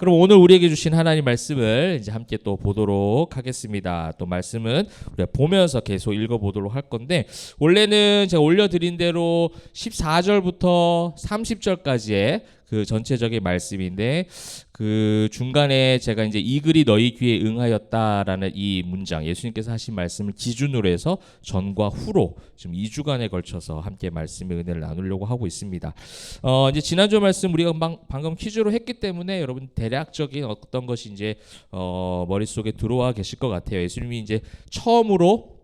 그럼 오늘 우리에게 주신 하나님 말씀을 이제 함께 또 보도록 하겠습니다. 또 말씀은 우리가 보면서 계속 읽어보도록 할 건데, 원래는 제가 올려드린 대로 14절부터 30절까지의 그 전체적인 말씀인데, 그 중간에 제가 이제 이 글이 너희 귀에 응하였다라는 이 문장, 예수님께서 하신 말씀을 기준으로 해서 전과 후로 지금 2주간에 걸쳐서 함께 말씀의 은혜를 나누려고 하고 있습니다. 이제 지난주 말씀 우리가 방금 퀴즈로 했기 때문에 여러분 대략적인 어떤 것이 이제 머릿속에 들어와 계실 것 같아요. 예수님이 이제 처음으로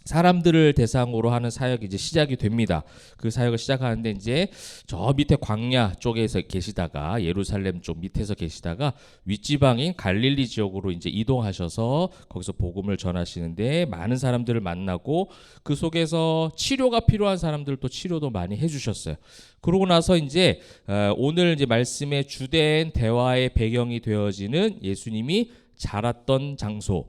사람들을 대상으로 하는 사역이 이제 시작이 됩니다. 그 사역을 시작하는데 이제 저 밑에 광야 쪽에서 계시다가 예루살렘 쪽 밑에서 계시다가 윗지방인 갈릴리 지역으로 이제 이동하셔서 거기서 복음을 전하시는데 많은 사람들을 만나고 그 속에서 치료가 필요한 사람들도 치료도 많이 해주셨어요. 그러고 나서 이제 오늘 이제 말씀의 주된 대화의 배경이 되어지는 예수님이 자랐던 장소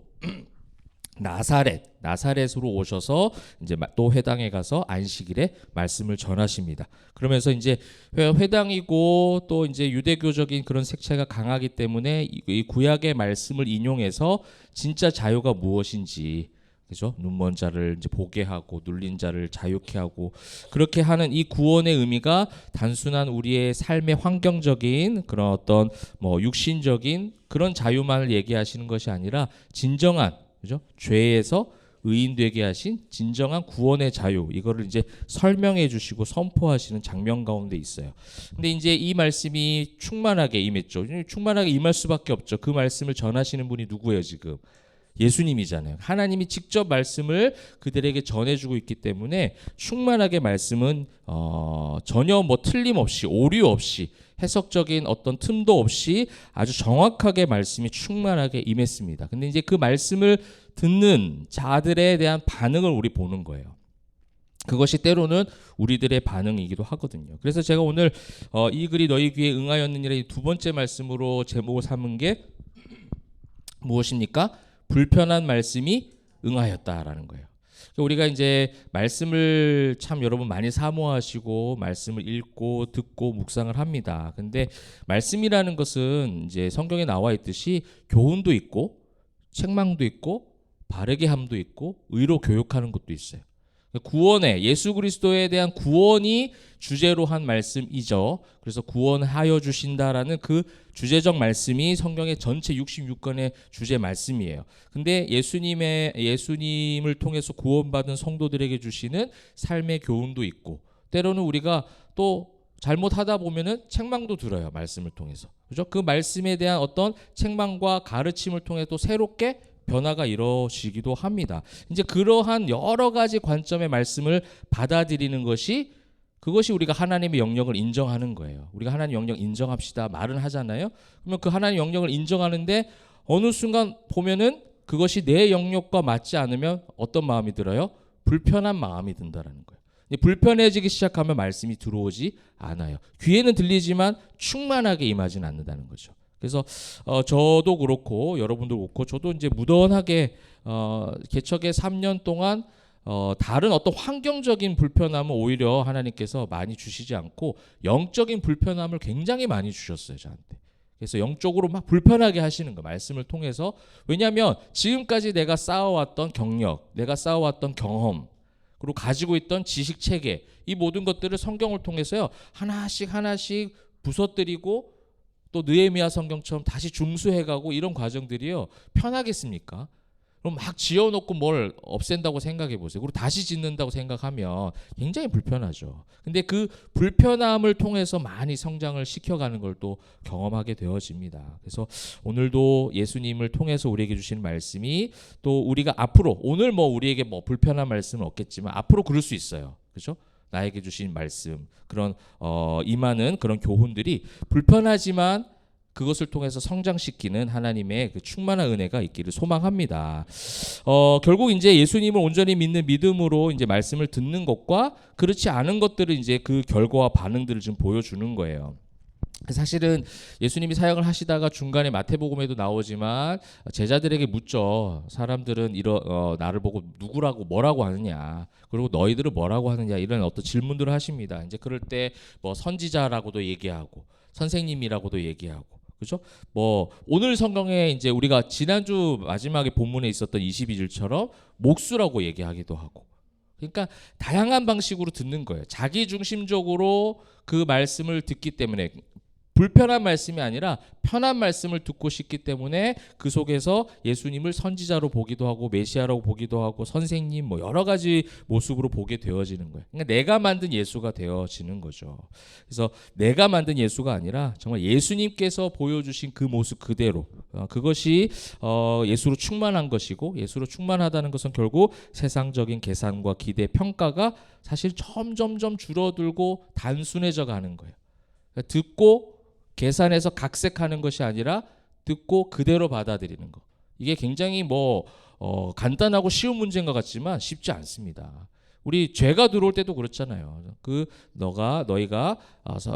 나사렛으로 오셔서 이제 또 회당에 가서 안식일에 말씀을 전하십니다. 그러면서 이제 회당이고 또 이제 유대교적인 그런 색채가 강하기 때문에 이 구약의 말씀을 인용해서 진짜 자유가 무엇인지, 그죠? 눈먼 자를 이제 보게 하고 눌린 자를 자유케 하고 그렇게 하는 이 구원의 의미가 단순한 우리의 삶의 환경적인 그런 어떤 뭐 육신적인 그런 자유만을 얘기하시는 것이 아니라 진정한, 그죠? 죄에서 의인 되게 하신 진정한 구원의 자유, 이거를 이제 설명해 주시고 선포하시는 장면 가운데 있어요. 근데 이제 이 말씀이 충만하게 임했죠. 충만하게 임할 수밖에 없죠. 그 말씀을 전하시는 분이 누구예요, 지금? 예수님이잖아요. 하나님이 직접 말씀을 그들에게 전해주고 있기 때문에 충만하게 말씀은 전혀 뭐 틀림없이 오류 없이 해석적인 어떤 틈도 없이 아주 정확하게 말씀이 충만하게 임했습니다. 근데 이제 그 말씀을 듣는 자들에 대한 반응을 우리 보는 거예요. 그것이 때로는 우리들의 반응이기도 하거든요. 그래서 제가 오늘 이 글이 너희 귀에 응하였느니라 이 두 번째 말씀으로 제목을 삼은 게 무엇입니까? 불편한 말씀이 응하였다라는 거예요. 우리가 이제 말씀을 참 여러분 많이 사모하시고 말씀을 읽고 듣고 묵상을 합니다. 근데 말씀이라는 것은 이제 성경에 나와 있듯이 교훈도 있고 책망도 있고 바르게 함도 있고 의로 교육하는 것도 있어요. 구원에 예수 그리스도에 대한 구원이 주제로 한 말씀이죠. 그래서 구원하여 주신다라는 그 주제적 말씀이 성경의 전체 66권의 주제 말씀이에요. 근데 예수님을 통해서 구원받은 성도들에게 주시는 삶의 교훈도 있고, 때로는 우리가 또 잘못하다 보면은 책망도 들어요. 말씀을 통해서. 그죠? 그 말씀에 대한 어떤 책망과 가르침을 통해 또 새롭게 변화가 이루어지기도 합니다. 이제 그러한 여러 가지 관점의 말씀을 받아들이는 것이, 그것이 우리가 하나님의 영역을 인정하는 거예요. 우리가 하나님 영역 인정합시다 말은 하잖아요. 그러면 그 하나님 영역을 인정하는데 어느 순간 보면은 그것이 내 영역과 맞지 않으면 어떤 마음이 들어요? 불편한 마음이 든다라는 거예요. 불편해지기 시작하면 말씀이 들어오지 않아요. 귀에는 들리지만 충만하게 임하지는 않는다는 거죠. 그래서 저도 그렇고 여러분도 그렇고 저도 이제 무던하게 개척의 3년 동안 다른 어떤 환경적인 불편함을 오히려 하나님께서 많이 주시지 않고 영적인 불편함을 굉장히 많이 주셨어요, 저한테. 그래서 영적으로 막 불편하게 하시는 거 말씀을 통해서. 왜냐하면 지금까지 내가 쌓아왔던 경력, 내가 쌓아왔던 경험, 그리고 가지고 있던 지식 체계, 이 모든 것들을 성경을 통해서요 하나씩 부서뜨리고 또 느헤미야 성경처럼 다시 중수해가고 이런 과정들이요 편하겠습니까? 그럼 막 지어놓고 뭘 없앤다고 생각해 보세요. 그리고 다시 짓는다고 생각하면 굉장히 불편하죠. 근데 그 불편함을 통해서 많이 성장을 시켜가는 걸 또 경험하게 되어집니다. 그래서 오늘도 예수님을 통해서 우리에게 주신 말씀이 또 우리가 앞으로, 오늘 뭐 우리에게 뭐 불편한 말씀은 없겠지만 앞으로 그럴 수 있어요. 그렇죠? 나에게 주신 말씀, 그런 임하는 그런 교훈들이 불편하지만 그것을 통해서 성장시키는 하나님의 그 충만한 은혜가 있기를 소망합니다. 결국 이제 예수님을 온전히 믿는 믿음으로 이제 말씀을 듣는 것과 그렇지 않은 것들을 이제 그 결과와 반응들을 좀 보여주는 거예요. 사실은 예수님이 사역을 하시다가 중간에 마태복음에도 나오지만 제자들에게 묻죠. 사람들은 나를 보고 누구라고 뭐라고 하느냐, 그리고 너희들은 뭐라고 하느냐, 이런 어떤 질문들을 하십니다. 이제 그럴 때 뭐 선지자라고도 얘기하고 선생님이라고도 얘기하고, 그죠? 뭐 오늘 성경에 이제 우리가 지난주 마지막에 본문에 있었던 22절처럼 목수라고 얘기하기도 하고, 그러니까 다양한 방식으로 듣는 거예요. 자기 중심적으로 그 말씀을 듣기 때문에, 불편한 말씀이 아니라 편한 말씀을 듣고 싶기 때문에 그 속에서 예수님을 선지자로 보기도 하고 메시아라고 보기도 하고 선생님 뭐 여러 가지 모습으로 보게 되어지는 거예요. 그러니까 내가 만든 예수가 되어지는 거죠. 그래서 내가 만든 예수가 아니라 정말 예수님께서 보여주신 그 모습 그대로, 그것이 예수로 충만한 것이고, 예수로 충만하다는 것은 결국 세상적인 계산과 기대, 평가가 사실 점점점 줄어들고 단순해져 가는 거예요. 그러니까 듣고 계산해서 각색하는 것이 아니라 듣고 그대로 받아들이는 거. 이게 굉장히 간단하고 쉬운 문제인 것 같지만 쉽지 않습니다. 우리 죄가 들어올 때도 그렇잖아요. 너희가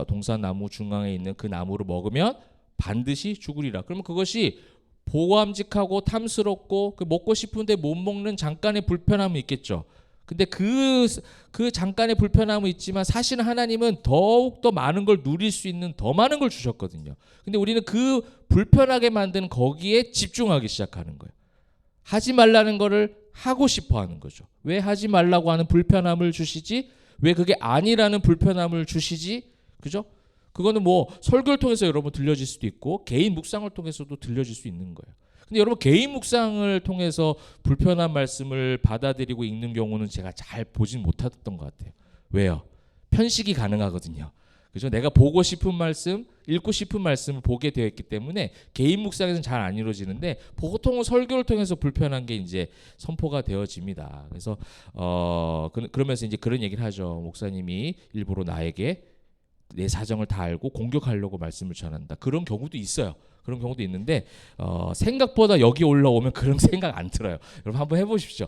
동산 나무 중앙에 있는 그 나무를 먹으면 반드시 죽으리라. 그러면 그것이 보감직하고 탐스럽고 먹고 싶은데 못 먹는 잠깐의 불편함이 있겠죠. 근데 그 잠깐의 불편함은 있지만 사실은 하나님은 더욱 더 많은 걸 누릴 수 있는 더 많은 걸 주셨거든요. 근데 우리는 그 불편하게 만드는 거기에 집중하기 시작하는 거예요. 하지 말라는 거를 하고 싶어 하는 거죠. 왜 하지 말라고 하는 불편함을 주시지? 왜 그게 아니라는 불편함을 주시지? 그죠? 그거는 설교를 통해서 여러분 들려질 수도 있고 개인 묵상을 통해서도 들려질 수 있는 거예요. 근데 여러분 개인 묵상을 통해서 불편한 말씀을 받아들이고 읽는 경우는 제가 잘 보진 못했던 것 같아요. 왜요? 편식이 가능하거든요. 그죠? 내가 보고 싶은 말씀, 읽고 싶은 말씀을 보게 되어 있기 때문에 개인 묵상에서는 잘 안 이루어지는데 보통은 설교를 통해서 불편한 게 이제 선포가 되어집니다. 그래서 그러면서 이제 그런 얘기를 하죠. 목사님이 일부러 나에게 내 사정을 다 알고 공격하려고 말씀을 전한다. 그런 경우도 있어요. 그런 경우도 있는데 생각보다 여기 올라오면 그런 생각 안 들어요. 여러분 한번 해보십시오.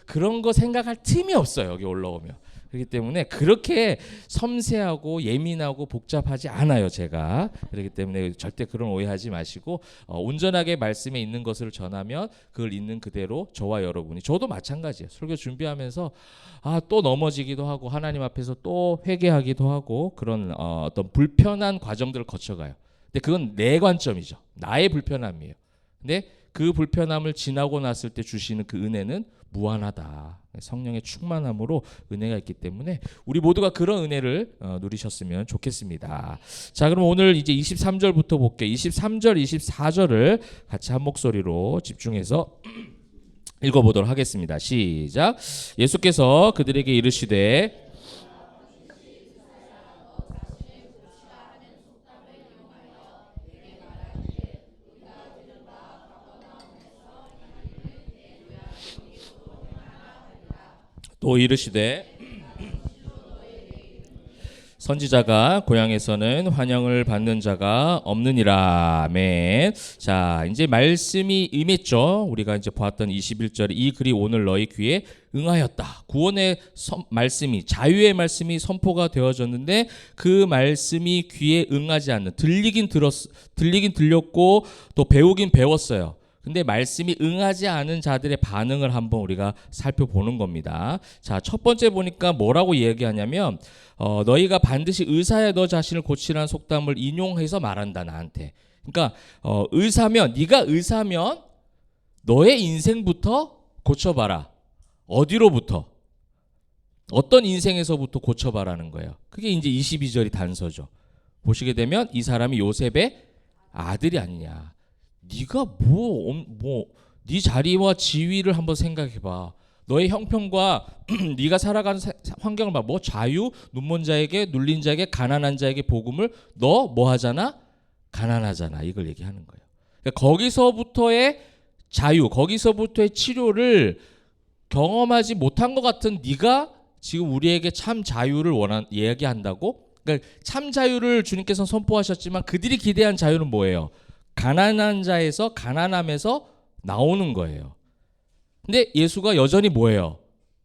그런 거 생각할 틈이 없어요. 여기 올라오면. 그렇기 때문에 그렇게 섬세하고 예민하고 복잡하지 않아요. 제가. 그렇기 때문에 절대 그런 오해하지 마시고 온전하게 말씀에 있는 것을 전하면 그걸 있는 그대로 저와 여러분이, 저도 마찬가지예요. 설교 준비하면서 또 넘어지기도 하고 하나님 앞에서 또 회개하기도 하고 그런 어떤 불편한 과정들을 거쳐가요. 근데 그건 내 관점이죠. 나의 불편함이에요. 근데 그 불편함을 지나고 났을 때 주시는 그 은혜는 무한하다. 성령의 충만함으로 은혜가 있기 때문에 우리 모두가 그런 은혜를 누리셨으면 좋겠습니다. 자, 그럼 오늘 이제 23절부터 볼게요. 23절, 24절을 같이 한 목소리로 집중해서 읽어보도록 하겠습니다. 시작. 예수께서 그들에게 이르시되 또 이르시되 선지자가 고향에서는 환영을 받는 자가 없느니라. 아멘. 자, 이제 말씀이 임했죠. 우리가 이제 보았던 21절, 이 글이 오늘 너희 귀에 응하였다. 구원의 말씀이, 자유의 말씀이 선포가 되어졌는데 그 말씀이 귀에 응하지 않는, 들리긴 들렸고 또 배우긴 배웠어요. 근데 말씀이 응하지 않은 자들의 반응을 한번 우리가 살펴보는 겁니다. 자, 첫 번째 보니까 뭐라고 얘기하냐면 너희가 반드시 의사야 너 자신을 고치라는 속담을 인용해서 말한다, 나한테. 그러니까 네가 의사면 너의 인생부터 고쳐봐라. 어디로부터? 어떤 인생에서부터 고쳐봐라는 거예요. 그게 이제 22절이 단서죠. 보시게 되면 이 사람이 요셉의 아들이 아니냐. 네가 네 자리와 지위를 한번 생각해봐. 너의 형편과 네가 살아가는 환경을 봐. 자유, 눈먼 자에게, 눌린 자에게, 가난한 자에게 복음을 너 하잖아? 가난하잖아. 이걸 얘기하는 거예요. 그러니까 거기서부터의 자유, 거기서부터의 치료를 경험하지 못한 것 같은 네가 지금 우리에게 참 자유를 이야기한다고? 그러니까 참 자유를 주님께서 선포하셨지만 그들이 기대한 자유는 뭐예요? 가난한 자에서, 가난함에서 나오는 거예요. 근데 예수가 여전히 뭐예요?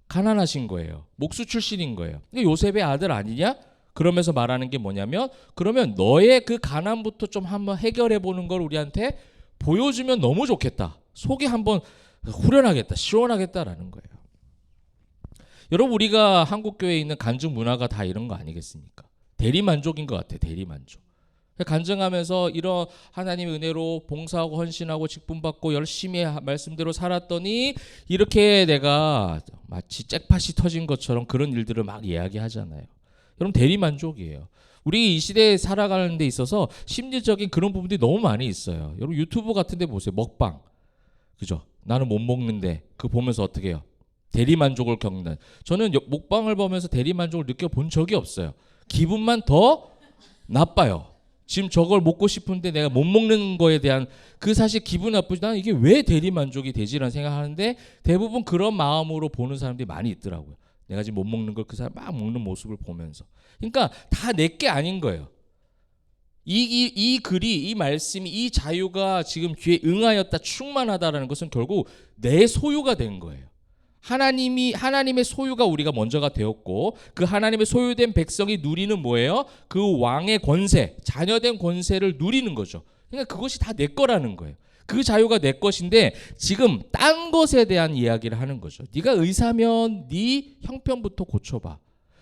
가난하신 거예요. 목수 출신인 거예요. 근데 요셉의 아들 아니냐? 그러면서 말하는 게 뭐냐면, 그러면 너의 그 가난부터 좀 한번 해결해 보는 걸 우리한테 보여주면 너무 좋겠다. 속이 한번 후련하겠다, 시원하겠다라는 거예요. 여러분, 우리가 한국 교회에 있는 간증 문화가 다 이런 거 아니겠습니까? 대리만족인 것 같아요. 대리만족. 간증하면서 이런 하나님의 은혜로 봉사하고 헌신하고 직분받고 열심히 말씀대로 살았더니 이렇게 내가 마치 잭팟이 터진 것처럼 그런 일들을 막 이야기하잖아요. 여러분 대리만족이에요. 우리 이 시대에 살아가는 데 있어서 심리적인 그런 부분들이 너무 많이 있어요. 여러분 유튜브 같은 데 보세요. 먹방. 그죠? 나는 못 먹는데 그거 보면서 어떻게 해요? 대리만족을 겪는. 저는 먹방을 보면서 대리만족을 느껴본 적이 없어요. 기분만 더 나빠요. 지금 저걸 먹고 싶은데 내가 못 먹는 거에 대한 그 사실 기분 나쁘지. 나는 이게 왜 대리만족이 되지라는 생각하는데 대부분 그런 마음으로 보는 사람들이 많이 있더라고요. 내가 지금 못 먹는 걸 그 사람 막 먹는 모습을 보면서. 그러니까 다 내 게 아닌 거예요. 이 글이, 이 말씀이, 이 자유가 지금 귀에 응하였다, 충만하다라는 것은 결국 내 소유가 된 거예요. 하나님의 소유가 우리가 먼저가 되었고 그 하나님의 소유된 백성이 누리는 뭐예요? 그 왕의 권세, 자녀된 권세를 누리는 거죠. 그러니까 그것이 다 내 거라는 거예요. 그 자유가 내 것인데 지금 딴 것에 대한 이야기를 하는 거죠. 네가 의사면 네 형편부터 고쳐봐.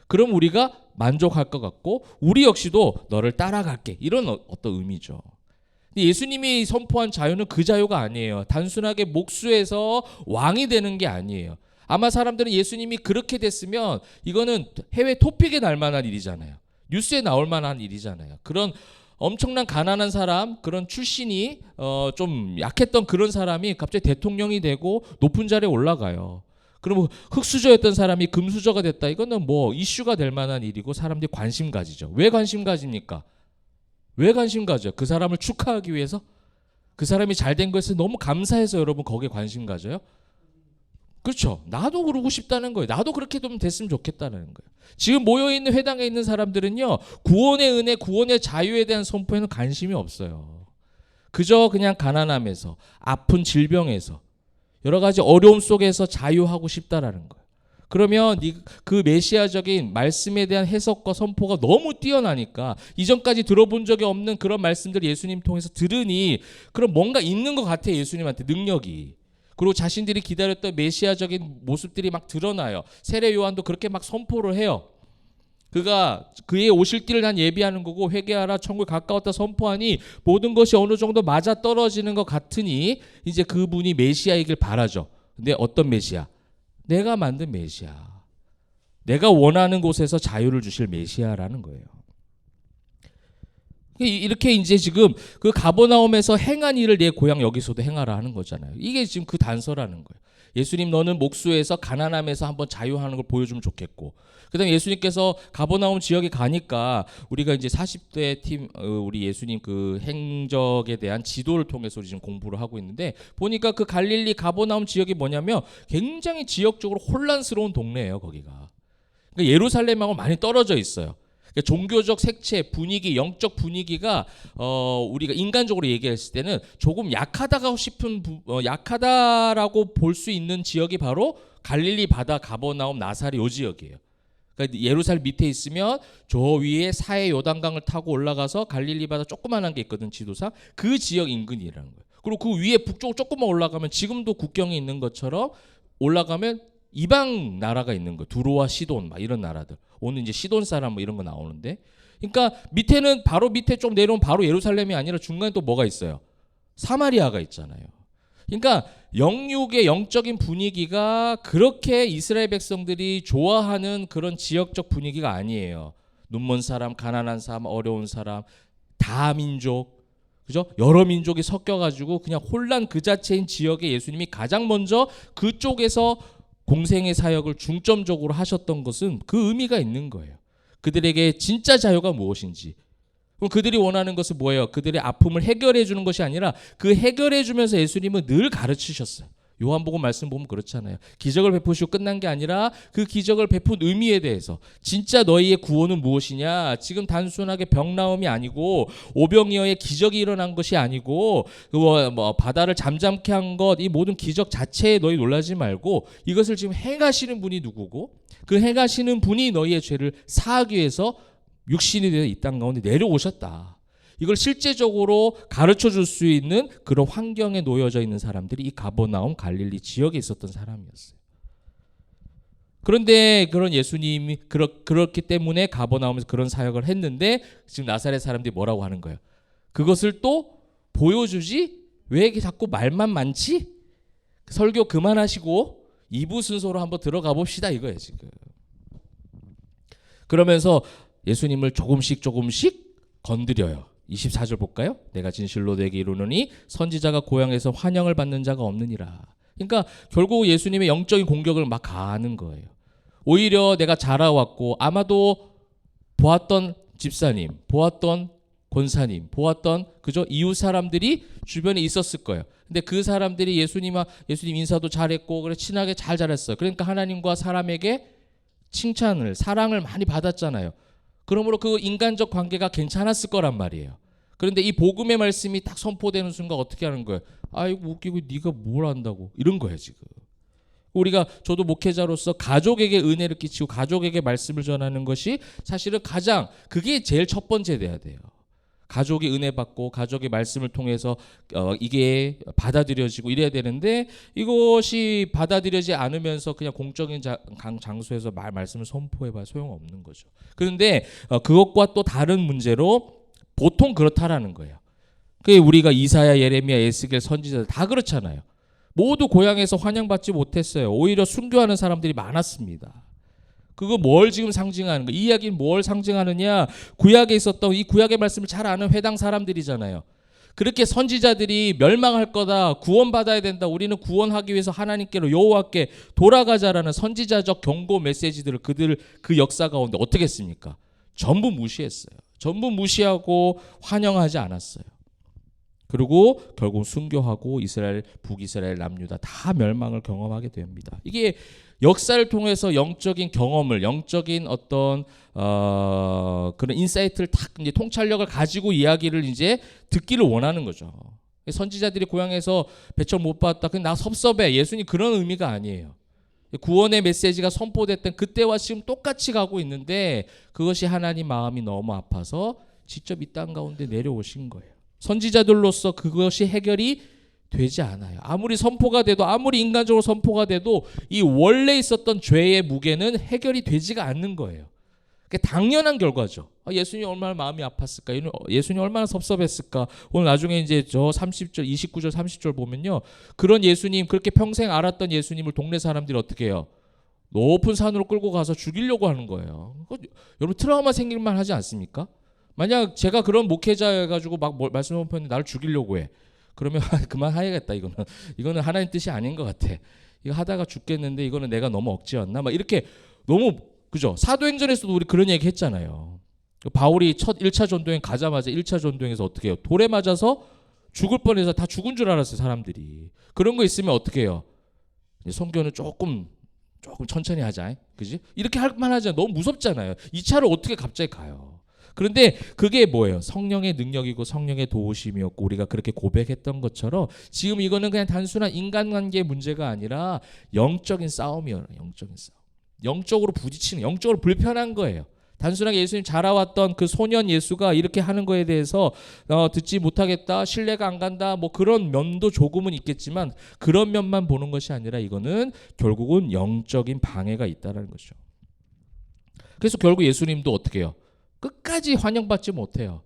그럼 우리가 만족할 것 같고 우리 역시도 너를 따라갈게. 이런 어떤 의미죠. 예수님이 선포한 자유는 그 자유가 아니에요. 단순하게 목수에서 왕이 되는 게 아니에요. 아마 사람들은 예수님이 그렇게 됐으면 이거는 해외 토픽에 날 만한 일이잖아요. 뉴스에 나올 만한 일이잖아요. 그런 엄청난 가난한 사람, 그런 출신이 좀 약했던 그런 사람이 갑자기 대통령이 되고 높은 자리에 올라가요. 그러면 흙수저였던 사람이 금수저가 됐다. 이거는 뭐 이슈가 될 만한 일이고 사람들이 관심 가지죠. 왜 관심 가집니까? 왜 관심 가져요? 그 사람을 축하하기 위해서? 그 사람이 잘 된 것에 너무 감사해서 여러분 거기에 관심 가져요? 그렇죠. 나도 그러고 싶다는 거예요. 나도 그렇게 좀 됐으면 좋겠다는 거예요. 지금 모여있는 회당에 있는 사람들은요. 구원의 은혜, 구원의 자유에 대한 선포에는 관심이 없어요. 그저 그냥 가난함에서, 아픈 질병에서, 여러 가지 어려움 속에서 자유하고 싶다라는 거예요. 그러면 그 메시아적인 말씀에 대한 해석과 선포가 너무 뛰어나니까 이전까지 들어본 적이 없는 그런 말씀들을 예수님 통해서 들으니 그럼 뭔가 있는 것 같아요. 예수님한테 능력이. 그리고 자신들이 기다렸던 메시아적인 모습들이 막 드러나요. 세례 요한도 그렇게 막 선포를 해요. 그가 그의 오실 길을 난 예비하는 거고 회개하라 천국에 가까웠다 선포하니 모든 것이 어느 정도 맞아 떨어지는 것 같으니 이제 그분이 메시아이길 바라죠. 근데 어떤 메시아? 내가 만든 메시아. 내가 원하는 곳에서 자유를 주실 메시아라는 거예요. 이렇게 이제 지금 그 가버나움에서 행한 일을 내 고향 여기서도 행하라 하는 거잖아요. 이게 지금 그 단서라는 거예요. 예수님 너는 목수에서 가난함에서 한번 자유하는 걸 보여주면 좋겠고 그다음에 예수님께서 가버나움 지역에 가니까 우리가 이제 40대 팀 우리 예수님 그 행적에 대한 지도를 통해서 우리 지금 공부를 하고 있는데 보니까 그 갈릴리 가버나움 지역이 뭐냐면 굉장히 지역적으로 혼란스러운 동네예요. 거기가. 그러니까 예루살렘하고 많이 떨어져 있어요. 그러니까 종교적 색채, 분위기, 영적 분위기가 우리가 인간적으로 얘기했을 때는 조금 약하다라고 볼 수 있는 지역이 바로 갈릴리 바다 가버나움 나사렛 요 지역이에요. 그러니까 예루살렘 밑에 있으면 저 위에 사해 요단강을 타고 올라가서 갈릴리 바다 조그만한 게 있거든 지도상 그 지역 인근이라는 거예요. 그리고 그 위에 북쪽으로 조금만 올라가면 지금도 국경이 있는 것처럼 올라가면 이방 나라가 있는 거예요. 두로와 시돈 막 이런 나라들. 오늘 이제 시돈 사람 뭐 이런 거 나오는데. 그러니까 밑에는 바로 밑에 좀 내려오면 바로 예루살렘이 아니라 중간에 또 뭐가 있어요? 사마리아가 있잖아요. 그러니까 영육의 영적인 분위기가 그렇게 이스라엘 백성들이 좋아하는 그런 지역적 분위기가 아니에요. 눈먼 사람, 가난한 사람, 어려운 사람, 다민족, 그죠? 여러 민족이 섞여가지고 그냥 혼란 그 자체인 지역에 예수님이 가장 먼저 그쪽에서 공생의 사역을 중점적으로 하셨던 것은 그 의미가 있는 거예요. 그들에게 진짜 자유가 무엇인지. 그럼 그들이 원하는 것은 뭐예요? 그들의 아픔을 해결해 주는 것이 아니라 그 해결해 주면서 예수님은 늘 가르치셨어요. 요한복음 말씀 보면 그렇잖아요. 기적을 베푸시고 끝난 게 아니라 그 기적을 베푼 의미에 대해서 진짜 너희의 구원은 무엇이냐? 지금 단순하게 병 나음이 아니고 오병이어의 기적이 일어난 것이 아니고 뭐 바다를 잠잠케 한 것 이 모든 기적 자체에 너희 놀라지 말고 이것을 지금 행하시는 분이 누구고 그 행하시는 분이 너희의 죄를 사하기 위해서 육신이 되어 이 땅 가운데 내려오셨다. 이걸 실제적으로 가르쳐 줄 수 있는 그런 환경에 놓여져 있는 사람들이 이 가버나움 갈릴리 지역에 있었던 사람이었어요. 그런데 그런 예수님이 그렇기 때문에 가버나움에서 그런 사역을 했는데 지금 나사렛 사람들이 뭐라고 하는 거예요? 그것을 또 보여주지? 왜 이렇게 자꾸 말만 많지? 설교 그만하시고 2부 순서로 한번 들어가 봅시다 이거예요 지금. 그러면서 예수님을 조금씩 건드려요. 24절 볼까요? 내가 진실로 내게 이르노니 선지자가 고향에서 환영을 받는 자가 없느니라. 그러니까 결국 예수님의 영적인 공격을 막 가하는 거예요. 오히려 내가 자라왔고 아마도 보았던 집사님, 보았던 권사님, 보았던 그저 이웃 사람들이 주변에 있었을 거예요. 근데 그 사람들이 예수님 인사도 잘했고 그래 친하게 잘 자랐어요. 그러니까 하나님과 사람에게 칭찬을, 사랑을 많이 받았잖아요. 그러므로 그 인간적 관계가 괜찮았을 거란 말이에요. 그런데 이 복음의 말씀이 딱 선포되는 순간 어떻게 하는 거예요? 아이고 웃기고 네가 뭘 안다고 이런 거예요 지금. 우리가 저도 목회자로서 가족에게 은혜를 끼치고 가족에게 말씀을 전하는 것이 사실은 가장 그게 제일 첫 번째 돼야 돼요. 가족이 은혜 받고 가족의 말씀을 통해서 이게 받아들여지고 이래야 되는데 이것이 받아들여지지 않으면서 그냥 공적인 장소에서 말씀을 선포해봐 소용없는 거죠. 그런데 그것과 또 다른 문제로 보통 그렇다라는 거예요. 그게 우리가 이사야, 예레미야, 에스겔 선지자들 다 그렇잖아요. 모두 고향에서 환영받지 못했어요. 오히려 순교하는 사람들이 많았습니다. 그거 뭘 지금 상징하는 거? 이 이야기는 뭘 상징하느냐? 구약에 있었던 이 구약의 말씀을 잘 아는 회당 사람들이잖아요. 그렇게 선지자들이 멸망할 거다, 구원받아야 된다, 우리는 구원하기 위해서 하나님께로 여호와께 돌아가자라는 선지자적 경고 메시지들을 그 역사 가운데 어떻게 했습니까? 전부 무시했어요. 전부 무시하고 환영하지 않았어요. 그리고 결국 순교하고 이스라엘, 북이스라엘, 남유다 다 멸망을 경험하게 됩니다. 이게 역사를 통해서 영적인 경험을, 영적인 어떤 그런 인사이트를 딱 이제 통찰력을 가지고 이야기를 이제 듣기를 원하는 거죠. 선지자들이 고향에서 배척 못 받았다. 그냥 나 섭섭해. 예수님 그런 의미가 아니에요. 구원의 메시지가 선포됐던 그때와 지금 똑같이 가고 있는데 그것이 하나님 마음이 너무 아파서 직접 이 땅 가운데 내려오신 거예요. 선지자들로서 그것이 해결이 되지 않아요. 아무리 선포가 돼도 아무리 인간적으로 선포가 돼도 이 원래 있었던 죄의 무게는 해결이 되지가 않는 거예요. 그게 당연한 결과죠. 예수님이 얼마나 마음이 아팠을까? 예수님이 얼마나 섭섭했을까? 오늘 나중에 이제 저 30절, 29절, 30절 보면요. 그런 예수님, 그렇게 평생 알았던 예수님을 동네 사람들이 어떻게 해요? 높은 산으로 끌고 가서 죽이려고 하는 거예요. 여러분 트라우마 생길만 하지 않습니까? 만약 제가 그런 목회자여가지고 막 말씀 선포했는데 나를 죽이려고 해. 그러면 그만해야겠다. 이거는 하나님 뜻이 아닌 것 같아. 이거 하다가 죽겠는데 이거는 내가 너무 억지였나? 막 이렇게 너무 그죠? 사도행전에서도 우리 그런 얘기 했잖아요. 바울이 첫 1차 전도행 가자마자 1차 전도행에서 어떻게 해요? 돌에 맞아서 죽을 뻔해서 다 죽은 줄 알았어요, 사람들이. 그런 거 있으면 어떻게 해요? 선교는 조금 천천히 하자. 그지? 이렇게 할 만하잖아요. 너무 무섭잖아요. 2차를 어떻게 갑자기 가요? 그런데 그게 뭐예요? 성령의 능력이고 성령의 도우심이었고 우리가 그렇게 고백했던 것처럼 지금 이거는 그냥 단순한 인간관계의 문제가 아니라 영적인 싸움이에요. 영적인 싸움. 영적으로 부딪히는, 영적으로 불편한 거예요. 단순하게 예수님 자라왔던 그 소년 예수가 이렇게 하는 거에 대해서 듣지 못하겠다, 신뢰가 안 간다, 뭐 그런 면도 조금은 있겠지만 그런 면만 보는 것이 아니라 이거는 결국은 영적인 방해가 있다는 거죠. 그래서 결국 예수님도 어떻게 해요? 끝까지 환영받지 못해요.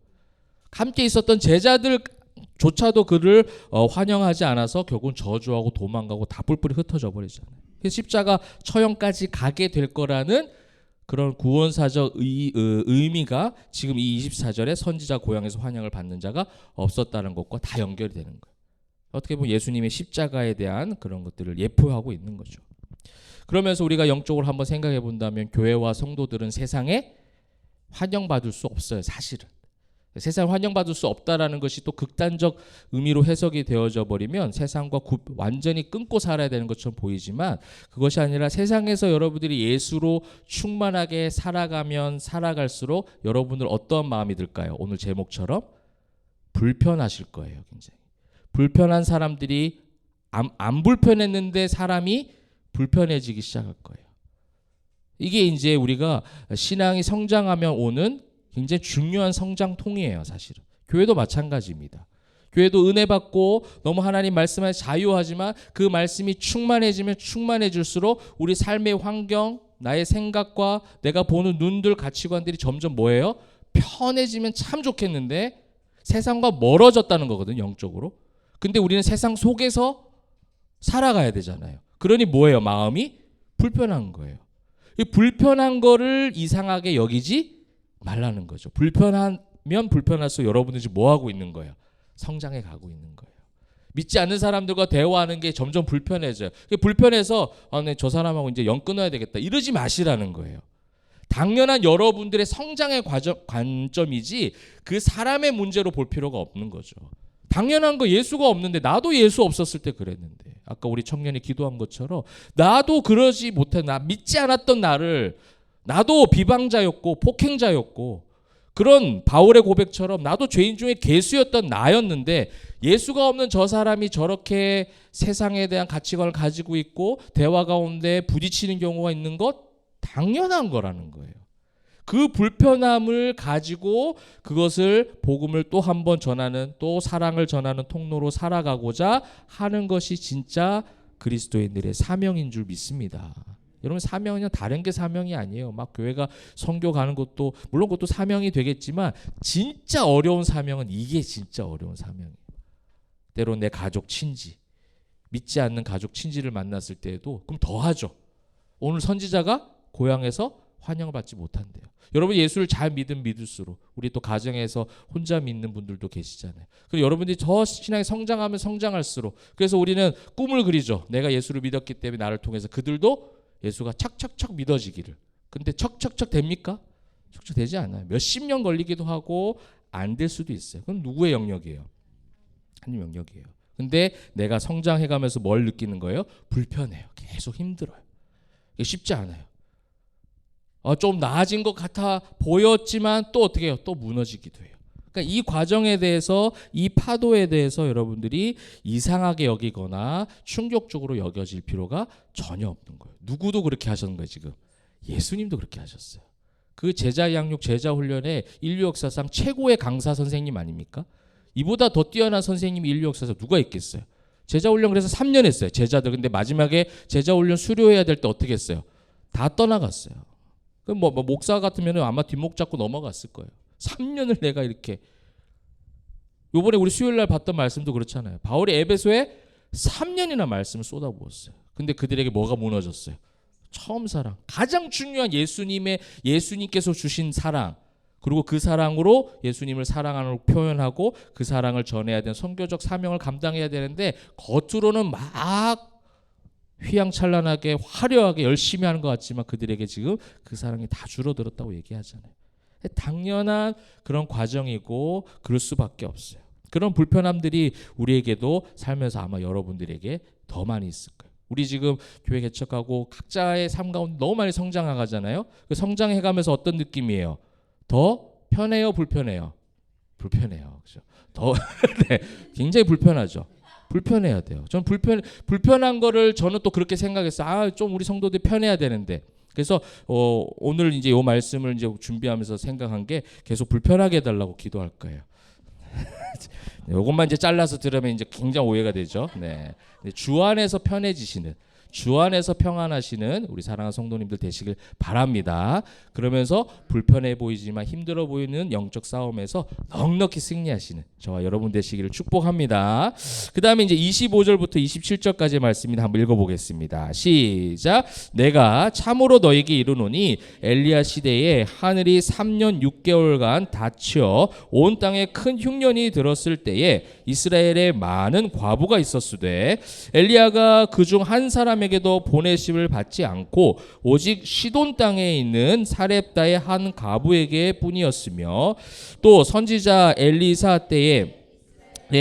함께 있었던 제자들조차도 그를 환영하지 않아서 결국은 저주하고 도망가고 다 뿔뿔이 흩어져 버리잖아요. 그래서 십자가 처형까지 가게 될 거라는 그런 구원사적 의미가 지금 이 24절에 선지자 고향에서 환영을 받는 자가 없었다는 것과 다 연결이 되는 거예요. 어떻게 보면 예수님의 십자가에 대한 그런 것들을 예표하고 있는 거죠. 그러면서 우리가 영적으로 한번 생각해 본다면 교회와 성도들은 세상에 환영받을 수 없어요. 사실은. 세상 환영받을 수 없다라는 것이 또 극단적 의미로 해석이 되어져 버리면 세상과 완전히 끊고 살아야 되는 것처럼 보이지만 그것이 아니라 세상에서 여러분들이 예수로 충만하게 살아가면 살아갈수록 여러분들 어떠한 마음이 들까요? 오늘 제목처럼 불편하실 거예요. 굉장히. 불편한 사람들이 안 불편했는데 사람이 불편해지기 시작할 거예요. 이게 이제 우리가 신앙이 성장하면 오는 굉장히 중요한 성장통이에요. 사실은. 교회도 마찬가지입니다. 교회도 은혜 받고 너무 하나님 말씀에 자유하지만 그 말씀이 충만해지면 충만해질수록 우리 삶의 환경, 나의 생각과 내가 보는 눈들, 가치관들이 점점 뭐예요? 편해지면 참 좋겠는데 세상과 멀어졌다는 거거든요, 영적으로. 근데 우리는 세상 속에서 살아가야 되잖아요. 그러니 뭐예요? 마음이 불편한 거예요. 이 불편한 거를 이상하게 여기지 말라는 거죠. 불편하면 불편할수록 여러분들이 지금 뭐 하고 있는 거예요? 성장해 가고 있는 거예요. 믿지 않는 사람들과 대화하는 게 점점 불편해져요. 불편해서 네, 저 사람하고 이제 연 끊어야 되겠다 이러지 마시라는 거예요. 당연한 여러분들의 성장의 관점이지 그 사람의 문제로 볼 필요가 없는 거죠. 당연한 거 예수가 없는데 나도 예수 없었을 때 그랬는데 아까 우리 청년이 기도한 것처럼 나도 그러지 못해 나 믿지 않았던 나를 나도 비방자였고 폭행자였고 그런 바울의 고백처럼 나도 죄인 중에 괴수였던 나였는데 예수가 없는 저 사람이 저렇게 세상에 대한 가치관을 가지고 있고 대화 가운데 부딪히는 경우가 있는 것 당연한 거라는 거예요. 그 불편함을 가지고 그것을 복음을 또 한 번 전하는 또 사랑을 전하는 통로로 살아가고자 하는 것이 진짜 그리스도인들의 사명인 줄 믿습니다. 여러분 사명은 다른 게 사명이 아니에요. 막 교회가 선교 가는 것도 물론 그것도 사명이 되겠지만 진짜 어려운 사명은 이게 진짜 어려운 사명이에요. 때로 내 가족 친지 믿지 않는 가족 친지를 만났을 때에도 그럼 더 하죠. 오늘 선지자가 고향에서 환영을 받지 못한대요. 여러분 예수를 잘 믿을수록 우리 또 가정에서 혼자 믿는 분들도 계시잖아요. 그리고 여러분들이 저 신앙이 성장하면 성장할수록 그래서 우리는 꿈을 그리죠. 내가 예수를 믿었기 때문에 나를 통해서 그들도 예수가 척척척 믿어지기를. 근데 척척척 됩니까? 척척 되지 않아요. 몇십 년 걸리기도 하고 안 될 수도 있어요. 그건 누구의 영역이에요? 하나님 영역이에요. 근데 내가 성장해가면서 뭘 느끼는 거예요? 불편해요. 계속 힘들어요. 이게 쉽지 않아요. 좀 나아진 것 같아 보였지만 또 어떻게 해요? 또 무너지기도 해요. 그러니까 이 과정에 대해서 이 파도에 대해서 여러분들이 이상하게 여기거나 충격적으로 여겨질 필요가 전혀 없는 거예요. 누구도 그렇게 하셨는 거예요 지금. 예수님도 그렇게 하셨어요. 그 제자 양육 제자 훈련의 인류 역사상 최고의 강사 선생님 아닙니까? 이보다 더 뛰어난 선생님이 인류 역사에서 누가 있겠어요? 제자 훈련 그래서 3년 했어요. 제자들. 근데 마지막에 제자 훈련 수료해야 될 때 어떻게 했어요? 다 떠나갔어요. 그럼 뭐 목사 같으면 아마 뒷목 잡고 넘어갔을 거예요. 3년을 내가 이렇게. 요번에 우리 수요일 날 봤던 말씀도 그렇잖아요. 바울이 에베소에 3년이나 말씀을 쏟아부었어요. 근데 그들에게 뭐가 무너졌어요? 처음 사랑. 가장 중요한 예수님께서 주신 사랑. 그리고 그 사랑으로 예수님을 사랑하는 표현하고 그 사랑을 전해야 되는 선교적 사명을 감당해야 되는데 겉으로는 막 휘황찬란하게 화려하게 열심히 하는 것 같지만 그들에게 지금 그 사랑이 다 줄어들었다고 얘기하잖아요. 당연한 그런 과정이고 그럴 수밖에 없어요. 그런 불편함들이 우리에게도 살면서 아마 여러분들에게 더 많이 있을 거예요. 우리 지금 교회 개척하고 각자의 삶 가운데 너무 많이 성장하잖아요. 그 성장해가면서 어떤 느낌이에요? 더 편해요, 불편해요? 불편해요. 그렇죠? 더 네, 굉장히 불편하죠. 불편해야 돼요. 저는 불편한 거를 저는 또 그렇게 생각했어요. 좀 우리 성도들이 편해야 되는데. 그래서 오늘 이제 이 말씀을 이제 준비하면서 생각한 게 계속 불편하게 해달라고 기도할 거예요. 이것만 이제 잘라서 들으면 이제 굉장히 오해가 되죠. 네. 주 안에서 편해지시는, 주 안에서 평안하시는 우리 사랑하는 성도님들 되시길 바랍니다. 그러면서 불편해 보이지만 힘들어 보이는 영적 싸움에서 넉넉히 승리하시는 저와 여러분 되시기를 축복합니다. 그 다음에 이제 25절부터 27절까지의 말씀입니다. 한번 읽어보겠습니다. 시작. 내가 참으로 너에게 이르노니 엘리야 시대에 하늘이 3년 6개월간 닫혀 온 땅에 큰 흉년이 들었을 때에 이스라엘에 많은 과부가 있었으되 엘리야가 그중 한 사람에게도 보내심을 받지 않고 오직 시돈 땅에 있는 사렙다의 한 과부에게 뿐이었으며 또 선지자 엘리사 때에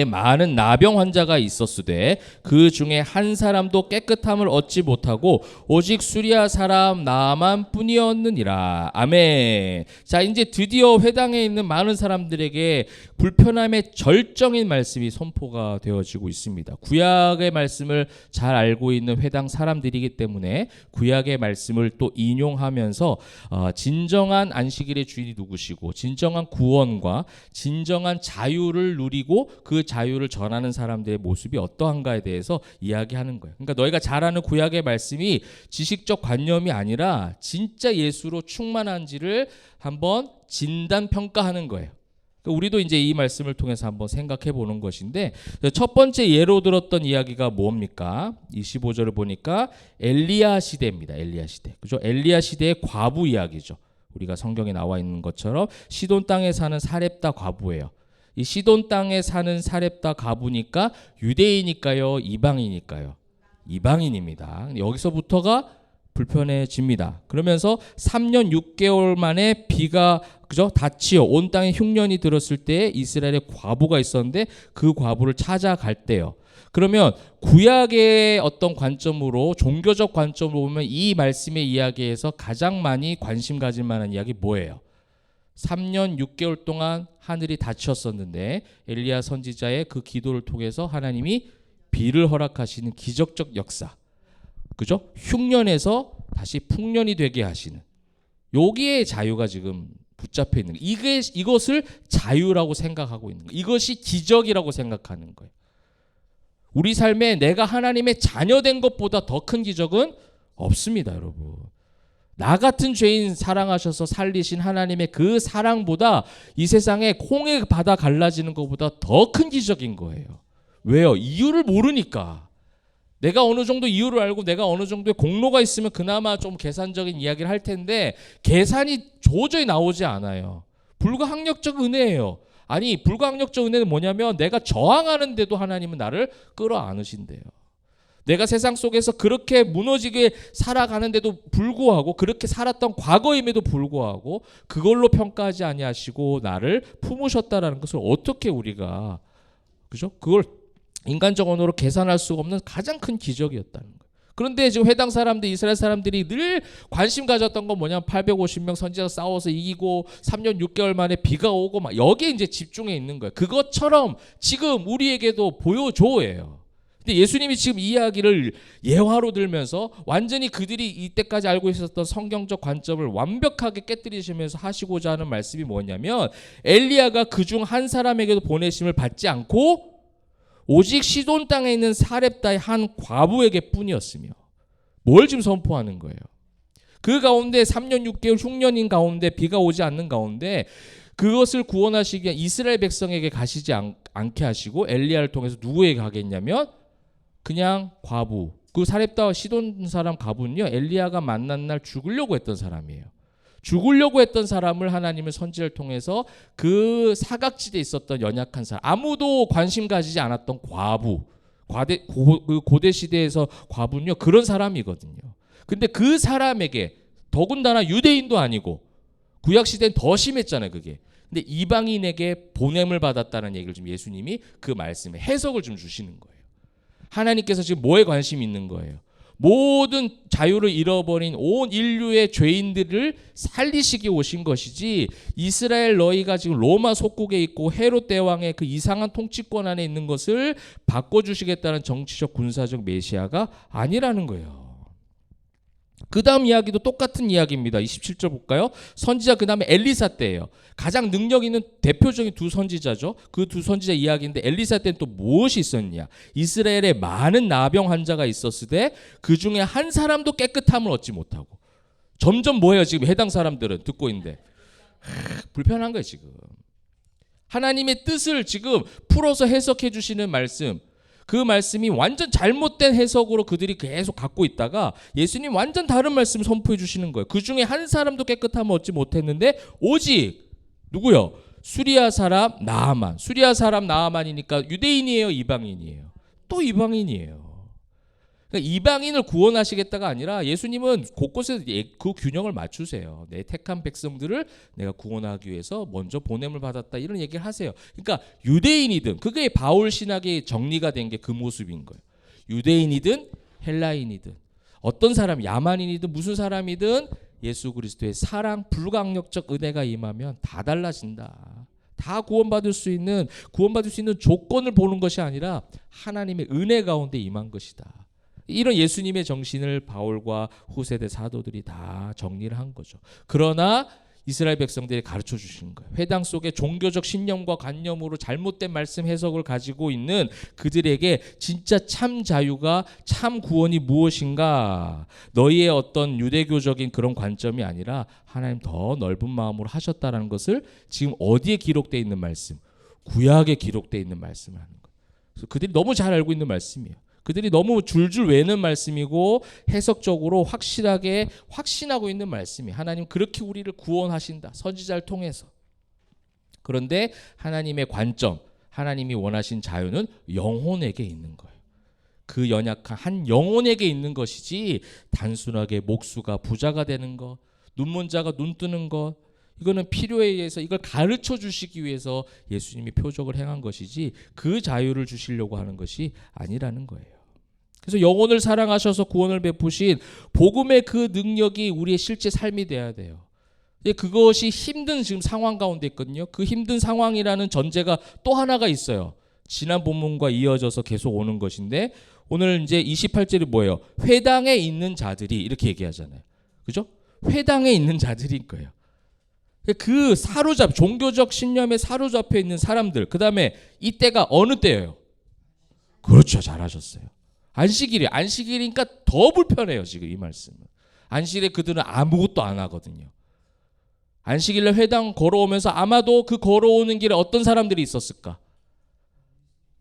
많은 나병 환자가 있었으되 그 중에 한 사람도 깨끗함을 얻지 못하고 오직 수리아 사람 나만 뿐이었느니라. 아멘. 자, 이제 드디어 회당에 있는 많은 사람들에게 불편함의 절정인 말씀이 선포가 되어지고 있습니다. 구약의 말씀을 잘 알고 있는 회당 사람들이기 때문에 구약의 말씀을 또 인용하면서 진정한 안식일의 주인이 누구시고 진정한 구원과 진정한 자유를 누리고 그 자유를 전하는 사람들의 모습이 어떠한가에 대해서 이야기하는 거예요. 그러니까 너희가 잘 아는 구약의 말씀이 지식적 관념이 아니라 진짜 예수로 충만한지를 한번 진단 평가하는 거예요. 우리도 이제 이 말씀을 통해서 한번 생각해 보는 것인데, 첫 번째 예로 들었던 이야기가 뭡니까? 25절을 보니까 엘리야 시대입니다. 엘리야 시대. 그죠? 엘리야 시대의 과부 이야기죠. 우리가 성경에 나와 있는 것처럼 시돈 땅에 사는 사렙다 과부예요. 이 시돈 땅에 사는 사렙다 과부니까 유대인일까요? 이방인일까요? 이방인입니다. 여기서부터가 불편해집니다. 그러면서 3년 6개월 만에 비가 그죠? 다치어 온 땅에 흉년이 들었을 때 이스라엘에 과부가 있었는데 그 과부를 찾아갈 때요. 그러면 구약의 어떤 관점으로, 종교적 관점으로 보면 이 말씀의 이야기에서 가장 많이 관심 가질 만한 이야기 뭐예요? 3년 6개월 동안 하늘이 닫혔었는데 엘리야 선지자의 그 기도를 통해서 하나님이 비를 허락하시는 기적적 역사, 그죠? 흉년에서 다시 풍년이 되게 하시는, 여기에 자유가 지금 붙잡혀 있는 거예요. 이것을 자유라고 생각하고 있는 거예요. 이것이 기적이라고 생각하는 거예요. 우리 삶에 내가 하나님의 자녀된 것보다 더 큰 기적은 없습니다, 여러분. 나 같은 죄인 사랑하셔서 살리신 하나님의 그 사랑보다 이 세상에 콩의 바다 갈라지는 것보다 더 큰 기적인 거예요. 왜요? 이유를 모르니까. 내가 어느 정도 이유를 알고 내가 어느 정도의 공로가 있으면 그나마 좀 계산적인 이야기를 할 텐데 계산이 도저히 나오지 않아요. 불가항력적 은혜예요. 아니, 불가항력적 은혜는 뭐냐면 내가 저항하는데도 하나님은 나를 끌어안으신대요. 내가 세상 속에서 그렇게 무너지게 살아가는데도 불구하고, 그렇게 살았던 과거임에도 불구하고 그걸로 평가하지 아니하시고 나를 품으셨다라는 것을 어떻게 우리가, 그죠? 그걸 인간적 언어로 계산할 수가 없는 가장 큰 기적이었다는 거예요. 그런데 지금 해당 사람들, 이스라엘 사람들이 늘 관심 가졌던 건 뭐냐면 850명 선지자가 싸워서 이기고 3년 6개월 만에 비가 오고 막 여기에 이제 집중해 있는 거예요. 그것처럼 지금 우리에게도 보여줘예요. 근데 예수님이 지금 이 이야기를 예화로 들면서 완전히 그들이 이때까지 알고 있었던 성경적 관점을 완벽하게 깨뜨리시면서 하시고자 하는 말씀이 뭐냐면, 엘리야가 그중 한 사람에게도 보내심을 받지 않고 오직 시돈 땅에 있는 사렙다의 한 과부에게 뿐이었으며, 뭘 지금 선포하는 거예요? 그 가운데 3년 6개월 흉년인 가운데 비가 오지 않는 가운데 그것을 구원하시기 위해 이스라엘 백성에게 가시지 않게 하시고 엘리야를 통해서 누구에게 가겠냐면 그냥 과부, 그 사렙다 시돈 사람 과부는요, 엘리야가 만난 날 죽으려고 했던 사람이에요. 죽으려고 했던 사람을 하나님의 선지를 통해서 그 사각지대에 있었던 연약한 사람, 아무도 관심 가지지 않았던 과부, 고대 시대에서 과부는요 그런 사람이거든요. 근데 그 사람에게, 더군다나 유대인도 아니고 구약 시대는 더 심했잖아요 그게. 근데 이방인에게 보냄을 받았다는 얘기를 좀 예수님이 그 말씀에 해석을 좀 주시는 거예요. 하나님께서 지금 뭐에 관심이 있는 거예요? 모든 자유를 잃어버린 온 인류의 죄인들을 살리시기 오신 것이지, 이스라엘 너희가 지금 로마 속국에 있고 헤롯 대왕의 그 이상한 통치권 안에 있는 것을 바꿔주시겠다는 정치적 군사적 메시아가 아니라는 거예요. 그 다음 이야기도 똑같은 이야기입니다. 27절 볼까요? 선지자 그 다음에 엘리사 때예요. 가장 능력 있는 대표적인 두 선지자죠. 그 두 선지자 이야기인데, 엘리사 때는 또 무엇이 있었냐? 이스라엘에 많은 나병 환자가 있었을 때 그 중에 한 사람도 깨끗함을 얻지 못하고, 점점 뭐예요 지금 해당 사람들은 듣고 있는데 불편한 거예요 지금. 하나님의 뜻을 지금 풀어서 해석해 주시는 말씀, 그 말씀이 완전 잘못된 해석으로 그들이 계속 갖고 있다가 예수님 완전 다른 말씀을 선포해 주시는 거예요. 그 중에 한 사람도 깨끗함을 얻지 못했는데 오직 누구요? 수리아 사람 나아만. 수리아 사람 나아만이니까 유대인이에요, 이방인이에요? 또 이방인이에요. 그러니까 이방인을 구원하시겠다가 아니라 예수님은 곳곳에 그 균형을 맞추세요. 내 택한 백성들을 내가 구원하기 위해서 먼저 보냄을 받았다, 이런 얘기를 하세요. 그러니까 유대인이든, 그게 바울 신학의 정리가 된 게 그 모습인 거예요. 유대인이든 헬라인이든 어떤 사람, 야만인이든 무슨 사람이든 예수 그리스도의 사랑, 불가항력적 은혜가 임하면 다 달라진다. 다 구원받을 수 있는 조건을 보는 것이 아니라 하나님의 은혜 가운데 임한 것이다. 이런 예수님의 정신을 바울과 후세대 사도들이 다 정리를 한 거죠. 그러나 이스라엘 백성들이 가르쳐 주시는 거예요. 회당 속에 종교적 신념과 관념으로 잘못된 말씀 해석을 가지고 있는 그들에게 진짜 참 자유가 참 구원이 무엇인가, 너희의 어떤 유대교적인 그런 관점이 아니라 하나님 더 넓은 마음으로 하셨다라는 것을 지금 어디에 기록되어 있는 말씀? 구약에 기록되어 있는 말씀을 하는 거예요. 그래서 그들이 너무 잘 알고 있는 말씀이에요. 그들이 너무 줄줄 외는 말씀이고 해석적으로 확실하게 확신하고 있는 말씀이, 하나님 그렇게 우리를 구원하신다, 선지자를 통해서. 그런데 하나님의 관점, 하나님이 원하신 자유는 영혼에게 있는 거예요. 그 연약한 한 영혼에게 있는 것이지 단순하게 목수가 부자가 되는 것, 눈먼 자가 눈 뜨는 것, 이거는 필요에 의해서 이걸 가르쳐 주시기 위해서 예수님이 표적을 행한 것이지 그 자유를 주시려고 하는 것이 아니라는 거예요. 그래서 영혼을 사랑하셔서 구원을 베푸신 복음의 그 능력이 우리의 실제 삶이 돼야 돼요. 그것이 힘든 지금 상황 가운데 있거든요. 그 힘든 상황이라는 전제가 또 하나가 있어요. 지난 본문과 이어져서 계속 오는 것인데, 오늘 이제 28절이 뭐예요? 회당에 있는 자들이, 이렇게 얘기하잖아요. 그죠? 회당에 있는 자들인 거예요. 그 종교적 신념에 사로잡혀 있는 사람들, 그 다음에 이때가 어느 때예요? 그렇죠, 잘하셨어요. 안식일이니까 더 불편해요. 지금 이 말씀은 안식일에 그들은 아무것도 안 하거든요. 안식일에 회당 걸어오면서 아마도 그 걸어오는 길에 어떤 사람들이 있었을까?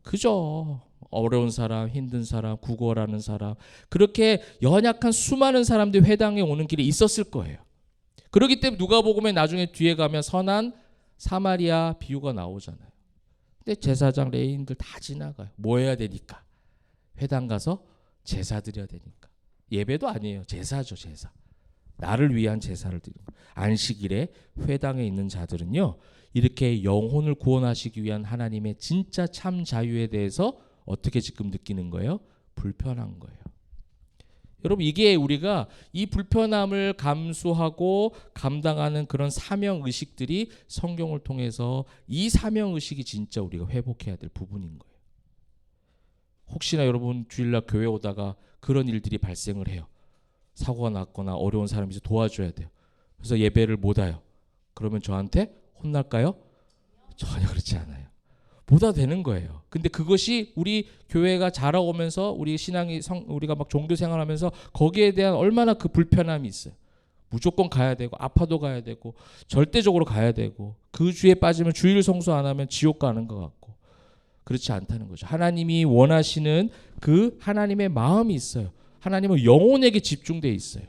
그죠? 어려운 사람, 힘든 사람, 구걸하는 사람, 그렇게 연약한 수많은 사람들이 회당에 오는 길에 있었을 거예요. 그렇기 때문에 누가복음에 나중에 뒤에 가면 선한 사마리아 비유가 나오잖아요. 근데 제사장 레위인들 다 지나가요. 뭐 해야 되니까? 회당 가서 제사 드려야 되니까. 예배도 아니에요. 제사죠, 제사. 나를 위한 제사를 드리는 거예요. 안식일에 회당에 있는 자들은요, 이렇게 영혼을 구원하시기 위한 하나님의 진짜 참 자유에 대해서 어떻게 지금 느끼는 거예요? 불편한 거예요. 여러분, 이게 우리가 이 불편함을 감수하고 감당하는 그런 사명의식들이 성경을 통해서, 이 사명의식이 진짜 우리가 회복해야 될 부분인 거예요. 혹시나 여러분 주일날 교회 오다가 그런 일들이 발생을 해요. 사고가 났거나 어려운 사람이 있어 도와줘야 돼요. 그래서 예배를 못 와요. 그러면 저한테 혼날까요? 전혀 그렇지 않아요. 못 와도 되는 거예요. 근데 그것이 우리 교회가 자라오면서 우리 신앙이 우리가 막 종교 생활하면서 거기에 대한 얼마나 그 불편함이 있어요. 무조건 가야 되고 아파도 가야 되고 절대적으로 가야 되고 그 주에 빠지면 주일 성수 안 하면 지옥 가는 것 같고, 그렇지 않다는 거죠. 하나님이 원하시는 그 하나님의 마음이 있어요. 하나님은 영혼에게 집중되어 있어요.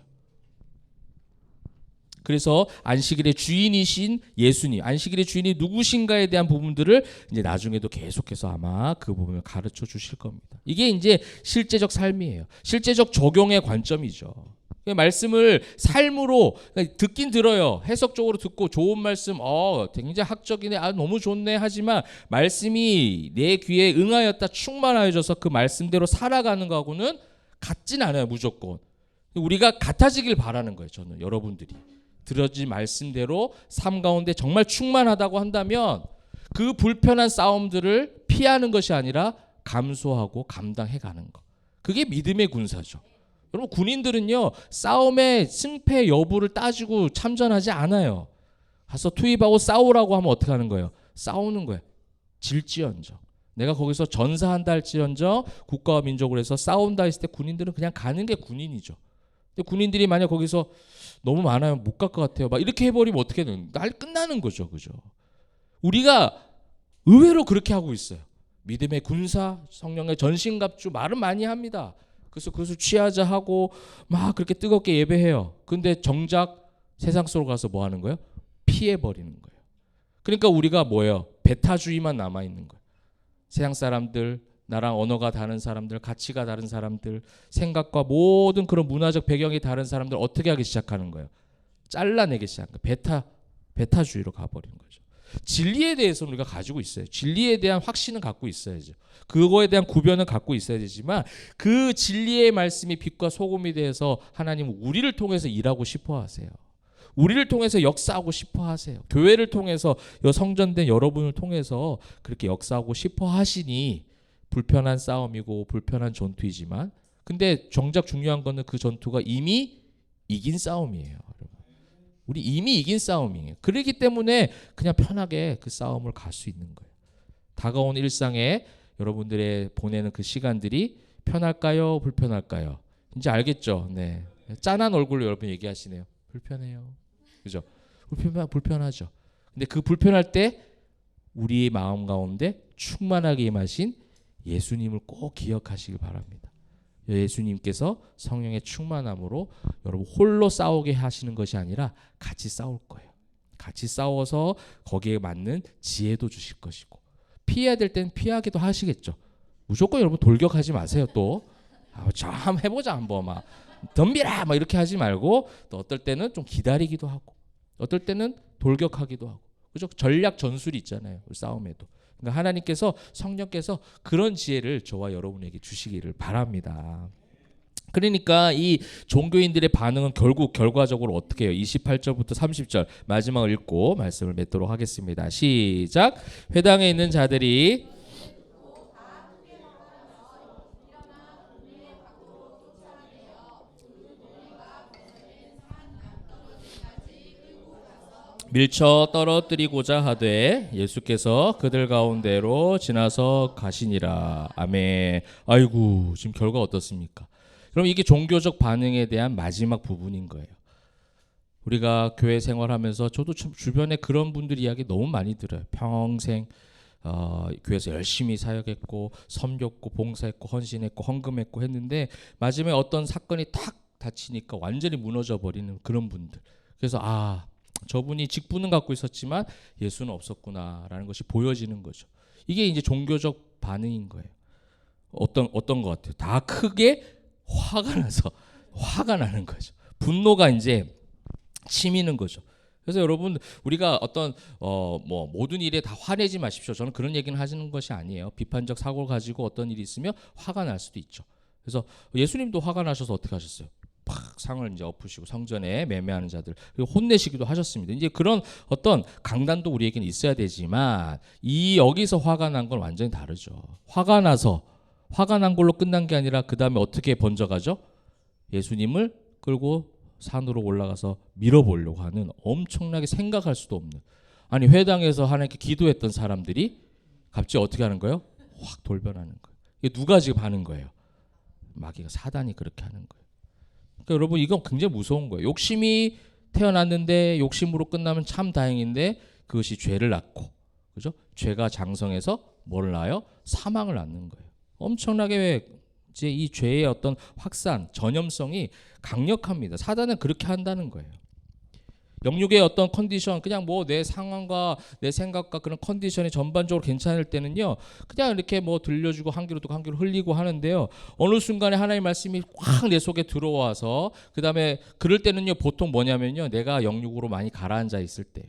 그래서 안식일의 주인이신 예수님, 안식일의 주인이 누구신가에 대한 부분들을 이제 나중에도 계속해서 아마 그 부분을 가르쳐 주실 겁니다. 이게 이제 실제적 삶이에요. 실제적 적용의 관점이죠. 말씀을 삶으로 듣긴 들어요. 해석적으로 듣고 좋은 말씀, 굉장히 학적이네, 너무 좋네 하지만 말씀이 내 귀에 응하였다, 충만하여져서 그 말씀대로 살아가는 거하고는 같진 않아요. 무조건 우리가 같아지길 바라는 거예요. 저는 여러분들이 들어진 말씀대로 삶 가운데 정말 충만하다고 한다면 그 불편한 싸움들을 피하는 것이 아니라 감수하고 감당해 가는 것, 그게 믿음의 군사죠. 여러분, 군인들은요 싸움의 승패 여부를 따지고 참전하지 않아요. 가서 투입하고 싸우라고 하면 어떻게 하는 거예요? 싸우는 거예요. 질지언정, 내가 거기서 전사한다 할지언정, 국가와 민족을 해서 싸운다 했을 때 군인들은 그냥 가는 게 군인이죠. 근데 군인들이 만약 거기서 너무 많아요, 못 갈 것 같아요, 막 이렇게 해버리면 어떻게 되는, 날 끝나는 거죠. 그죠? 우리가 의외로 그렇게 하고 있어요. 믿음의 군사, 성령의 전신갑주, 말은 많이 합니다. 그래서 그것을 취하자 하고 막 그렇게 뜨겁게 예배해요. 근데 정작 세상 속으로 가서 뭐 하는 거예요? 피해버리는 거예요. 그러니까 우리가 뭐예요? 배타주의만 남아있는 거예요. 세상 사람들, 나랑 언어가 다른 사람들, 가치가 다른 사람들, 생각과 모든 그런 문화적 배경이 다른 사람들 어떻게 하기 시작하는 거예요? 잘라내기 시작하는 거예요. 배타주의로 가버리는 거죠. 진리에 대해서는 우리가 가지고 있어요. 진리에 대한 확신은 갖고 있어야죠. 그거에 대한 구별은 갖고 있어야 되지만 그 진리의 말씀이 빛과 소금이 되어서 하나님은 우리를 통해서 일하고 싶어 하세요. 우리를 통해서 역사하고 싶어 하세요. 교회를 통해서, 성전된 여러분을 통해서 그렇게 역사하고 싶어 하시니 불편한 싸움이고 불편한 전투이지만, 근데 정작 중요한 거는 그 전투가 이미 이긴 싸움이에요. 우리 이미 이긴 싸움이에요. 그렇기 때문에 그냥 편하게 그 싸움을 갈 수 있는 거예요. 다가온 일상에 여러분들의 보내는 그 시간들이 편할까요? 불편할까요? 이제 알겠죠? 네. 짠한 얼굴로 여러분 얘기하시네요. 불편해요. 그죠? 불편하죠. 근데 그 불편할 때 우리의 마음 가운데 충만하게 임하신 예수님을 꼭 기억하시길 바랍니다. 예수님께서 성령의 충만함으로 여러분 홀로 싸우게 하시는 것이 아니라 같이 싸울 거예요. 같이 싸워서 거기에 맞는 지혜도 주실 것이고, 피해야 될 땐 피하기도 하시겠죠. 무조건 여러분 돌격하지 마세요. 또 자, 한번 해보자, 한번 막 덤비라 막 이렇게 하지 말고, 또 어떨 때는 좀 기다리기도 하고, 어떨 때는 돌격하기도 하고, 그죠? 전략 전술이 있잖아요, 싸움에도. 그러니까 하나님께서, 성령께서 그런 지혜를 저와 여러분에게 주시기를 바랍니다. 그러니까 이 종교인들의 반응은 결국 결과적으로 어떻게 해요? 28절부터 30절 마지막을 읽고 말씀을 맺도록 하겠습니다. 시작. 회당에 있는 자들이 밀쳐 떨어뜨리고자 하되 예수께서 그들 가운데로 지나서 가시니라. 아멘. 아이고, 지금 결과 어떻습니까? 그럼 이게 종교적 반응에 대한 마지막 부분인 거예요. 우리가 교회 생활하면서 저도 주변에 그런 분들 이야기 너무 많이 들어요. 평생 교회에서 열심히 사역했고 섬겼고 봉사했고 헌신했고 헌금했고 했는데 마지막에 어떤 사건이 탁 닥치니까 완전히 무너져 버리는 그런 분들. 그래서 저분이 직분은 갖고 있었지만 예수는 없었구나라는 것이 보여지는 거죠. 이게 이제 종교적 반응인 거예요. 어떤 것 같아요? 다 크게 화가 나는 거죠. 분노가 이제 치미는 거죠. 그래서 여러분, 우리가 어떤 모든 일에 다 화내지 마십시오. 저는 그런 얘기는 하시는 것이 아니에요. 비판적 사고를 가지고 어떤 일이 있으면 화가 날 수도 있죠. 그래서 예수님도 화가 나셔서 어떻게 하셨어요? 팍 상을 이제 엎으시고 성전에 매매하는 자들 그리고 혼내시기도 하셨습니다. 이제 그런 어떤 강단도 우리에게는 있어야 되지만 여기서 화가 난 건 완전히 다르죠. 화가 난 걸로 끝난 게 아니라 그 다음에 어떻게 번져가죠? 예수님을 끌고 산으로 올라가서 밀어보려고 하는, 엄청나게 생각할 수도 없는, 아니 회당에서 하나님께 기도했던 사람들이 갑자기 어떻게 하는 거예요? 확 돌변하는 거예요. 이게 누가 지금 하는 거예요? 마귀가, 사단이 그렇게 하는 거예요. 그러니까 여러분, 이건 굉장히 무서운 거예요. 욕심이 태어났는데 욕심으로 끝나면 참 다행인데 그것이 죄를 낳고, 그죠? 죄가 장성해서 뭘 낳아요? 사망을 낳는 거예요. 엄청나게 이제 이 죄의 어떤 확산, 전염성이 강력합니다. 사단은 그렇게 한다는 거예요. 영육의 어떤 컨디션, 그냥 내 상황과 내 생각과 그런 컨디션이 전반적으로 괜찮을 때는요, 그냥 이렇게 들려주고 한 귀로 듣고 한 귀로 흘리고 하는데요, 어느 순간에 하나님의 말씀이 확 내 속에 들어와서 그 다음에 그럴 때는요, 보통 뭐냐면요, 내가 영육으로 많이 가라앉아 있을 때요.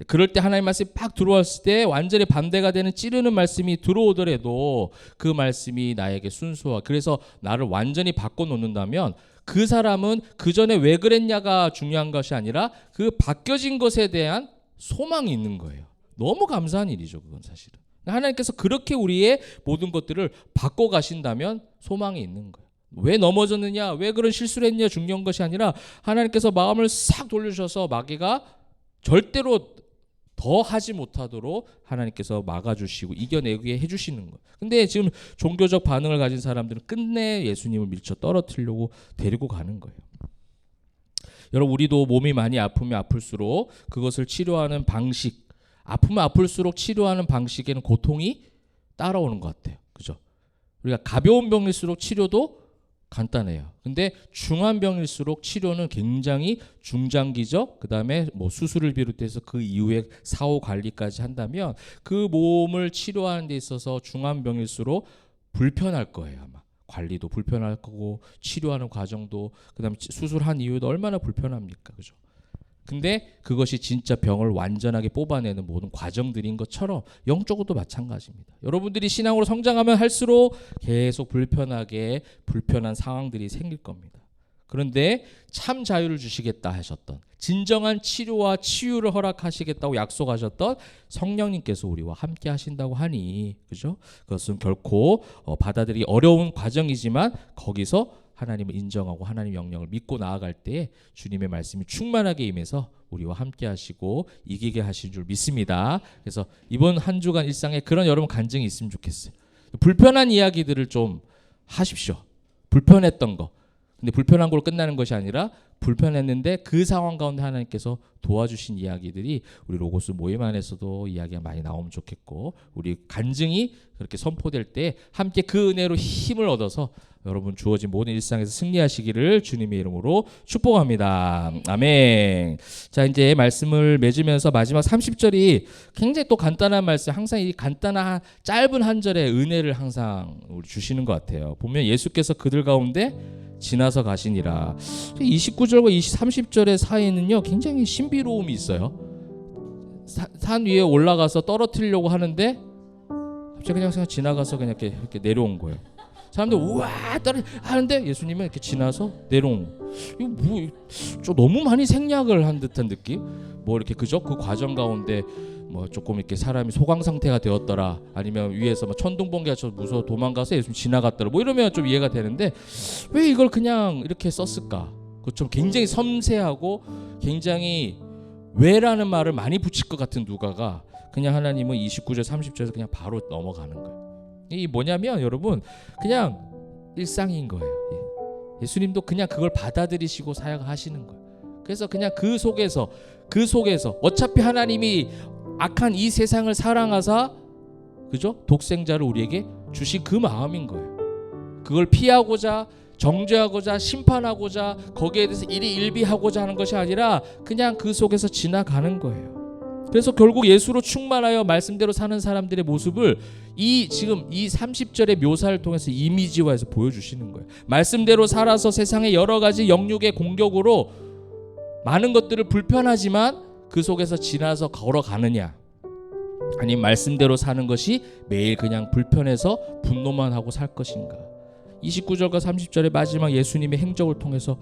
그럴 때 하나님의 말씀이 팍 들어왔을 때 완전히 반대가 되는 찌르는 말씀이 들어오더라도 그 말씀이 나에게 순수와, 그래서 나를 완전히 바꿔놓는다면 그 사람은 그 전에 왜 그랬냐가 중요한 것이 아니라 그 바뀌어진 것에 대한 소망이 있는 거예요. 너무 감사한 일이죠, 그건 사실은. 하나님께서 그렇게 우리의 모든 것들을 바꿔 가신다면 소망이 있는 거예요. 왜 넘어졌느냐, 왜 그런 실수를 했냐 중요한 것이 아니라 하나님께서 마음을 싹 돌려주셔서 마귀가 절대로 더 하지 못하도록 하나님께서 막아주시고 이겨내게 해주시는 거예요. 근데 지금 종교적 반응을 가진 사람들은 끝내 예수님을 밀쳐 떨어뜨리려고 데리고 가는 거예요. 여러분, 우리도 몸이 많이 아프면 아플수록 그것을 치료하는 방식, 아프면 아플수록 치료하는 방식에는 고통이 따라오는 것 같아요. 그죠? 우리가 가벼운 병일수록 치료도 간단해요. 근데 중한 병일수록 치료는 굉장히 중장기적, 그 다음에 수술을 비롯해서 그 이후에 사후 관리까지 한다면 그 몸을 치료하는 데 있어서 중한 병일수록 불편할 거예요. 아마 관리도 불편할 거고 치료하는 과정도, 그 다음에 수술한 이후에도 얼마나 불편합니까? 그죠? 근데 그것이 진짜 병을 완전하게 뽑아내는 모든 과정들인 것처럼 영적으로도 마찬가지입니다. 여러분들이 신앙으로 성장하면 할수록 계속 불편한 상황들이 생길 겁니다. 그런데 참 자유를 주시겠다 하셨던, 진정한 치료와 치유를 허락하시겠다고 약속하셨던 성령님께서 우리와 함께 하신다고 하니, 그죠? 그것은 결코 받아들이기 어려운 과정이지만 거기서 하나님을 인정하고 하나님 명령을 믿고 나아갈 때에 주님의 말씀이 충만하게 임해서 우리와 함께 하시고 이기게 하신 줄 믿습니다. 그래서 이번 한 주간 일상에 그런 여러분 간증이 있으면 좋겠어요. 불편한 이야기들을 좀 하십시오. 불편했던 거. 근데 불편한 걸로 끝나는 것이 아니라 불편했는데 그 상황 가운데 하나님께서 도와주신 이야기들이 우리 로고스 모임 안에서도 이야기가 많이 나오면 좋겠고, 우리 간증이 그렇게 선포될 때 함께 그 은혜로 힘을 얻어서 여러분 주어진 모든 일상에서 승리하시기를 주님의 이름으로 축복합니다. 아멘. 자, 이제 말씀을 맺으면서 마지막 30절이 굉장히 또 간단한 말씀, 항상 이 간단한 짧은 한 절의 은혜를 항상 우리 주시는 것 같아요. 보면 예수께서 그들 가운데 지나서 가시니라. 29절과 30절의 사이에는요 굉장히 신비로움이 있어요. 산 위에 올라가서 떨어뜨리려고 하는데 갑자기 그냥 지나가서 그냥 이렇게 내려온 거예요. 사람들 우와 떨어 하는데 예수님은 이렇게 지나서 내려온. 이거 뭐 좀 너무 많이 생략을 한 듯한 느낌? 뭐 이렇게 그저 그 과정 가운데 뭐 조금 이렇게 사람이 소강 상태가 되었더라, 아니면 위에서 막 천둥번개가 쳐 무서워 도망가서 예수님 지나갔더라, 뭐 이러면 좀 이해가 되는데 왜 이걸 그냥 이렇게 썼을까? 그 좀 굉장히 섬세하고 굉장히 왜라는 말을 많이 붙일 것 같은 누가가 그냥 하나님은 29절 30절에서 그냥 바로 넘어가는 거예요. 이 뭐냐면 여러분 그냥 일상인 거예요. 예수님도 그냥 그걸 받아들이시고 사역하시는 거예요. 그래서 그냥 그 속에서 어차피 하나님이 악한 이 세상을 사랑하사 그죠? 독생자를 우리에게 주신 그 마음인 거예요. 그걸 피하고자 정죄하고자 심판하고자 거기에 대해서 일희일비하고자 하는 것이 아니라 그냥 그 속에서 지나가는 거예요. 그래서 결국 예수로 충만하여 말씀대로 사는 사람들의 모습을 지금 이 30절의 묘사를 통해서 이미지화해서 보여주시는 거예요. 말씀대로 살아서 세상의 여러 가지 영육의 공격으로 많은 것들을 불편하지만 그 속에서 지나서 걸어가느냐, 아니면 말씀대로 사는 것이 매일 그냥 불편해서 분노만 하고 살 것인가. 29절과 30절의 마지막 예수님의 행적을 통해서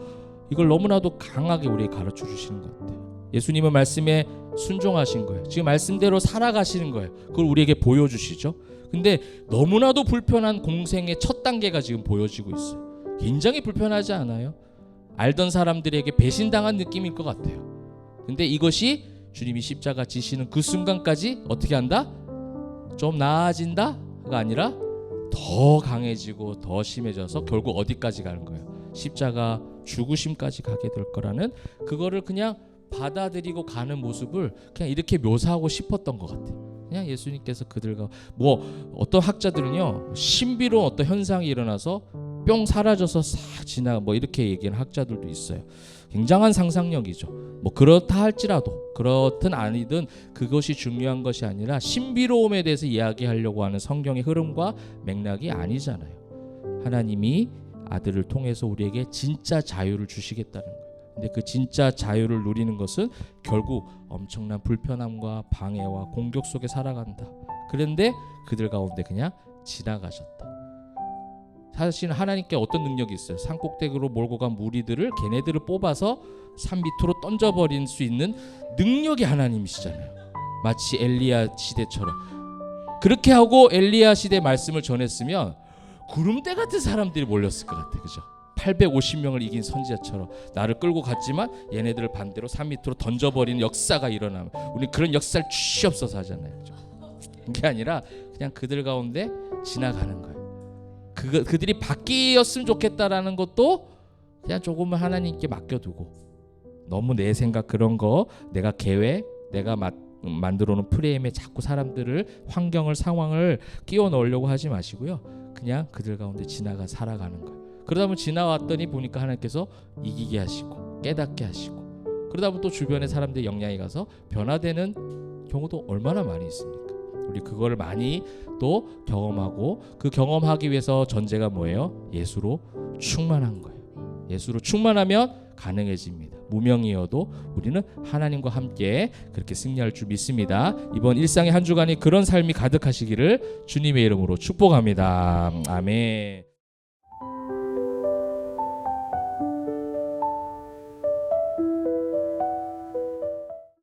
이걸 너무나도 강하게 우리에게 가르쳐 주시는 것 같아요. 예수님은 말씀에 순종하신 거예요. 지금 말씀대로 살아가시는 거예요. 그걸 우리에게 보여주시죠. 근데 너무나도 불편한 공생의 첫 단계가 지금 보여지고 있어요. 굉장히 불편하지 않아요? 알던 사람들에게 배신당한 느낌일 것 같아요. 근데 이것이 주님이 십자가 지시는 그 순간까지 어떻게 한다? 좀 나아진다가 아니라 더 강해지고 더 심해져서 결국 어디까지 가는 거예요? 십자가 죽으심까지 가게 될 거라는, 그거를 그냥 받아들이고 가는 모습을 그냥 이렇게 묘사하고 싶었던 것 같아요. 그냥 예수님께서 그들과 어떤 학자들은요 신비로운 어떤 현상이 일어나서 뿅 사라져서 싹 지나 이렇게 얘기하는 학자들도 있어요. 굉장한 상상력이죠. 그렇다 할지라도 그렇든 아니든 그것이 중요한 것이 아니라 신비로움에 대해서 이야기하려고 하는 성경의 흐름과 맥락이 아니잖아요. 하나님이 아들을 통해서 우리에게 진짜 자유를 주시겠다는 거예요. 근데 그 진짜 자유를 누리는 것은 결국 엄청난 불편함과 방해와 공격 속에 살아간다. 그런데 그들 가운데 그냥 지나가셨다. 사실 하나님께 어떤 능력이 있어요? 산꼭대기로 몰고 간 무리들을 걔네들을 뽑아서 산 밑으로 던져버릴 수 있는 능력이 하나님이시잖아요. 마치 엘리야 시대처럼. 그렇게 하고 엘리야 시대 말씀을 전했으면 구름대 같은 사람들이 몰렸을 것 같아요. 그죠? 850명을 이긴 선지자처럼 나를 끌고 갔지만 얘네들을 반대로 산 밑으로 던져버리는 역사가 일어나면 우리 그런 역사를 주시옵소서 하잖아요. 그죠? 그게 아니라 그냥 그들 가운데 지나가는 거예요. 그들이 바뀌었으면 좋겠다라는 것도 그냥 조금은 하나님께 맡겨두고, 너무 내 생각 그런 거 내가 계획 내가 만들어 놓은 프레임에 자꾸 사람들을 환경을 상황을 끼워 넣으려고 하지 마시고요. 그냥 그들 가운데 지나가 살아가는 거예요. 그러다 보면 지나왔더니 보니까 하나님께서 이기게 하시고 깨닫게 하시고, 그러다 보면 또 주변의 사람들의 영향이 가서 변화되는 경우도 얼마나 많이 있습니까? 우리 그거를 많이 또 경험하고, 그 경험하기 위해서 전제가 뭐예요? 예수로 충만한 거예요. 예수로 충만하면 가능해집니다. 무명이어도 우리는 하나님과 함께 그렇게 승리할 줄 믿습니다. 이번 일상의 한 주간이 그런 삶이 가득하시기를 주님의 이름으로 축복합니다. 아멘.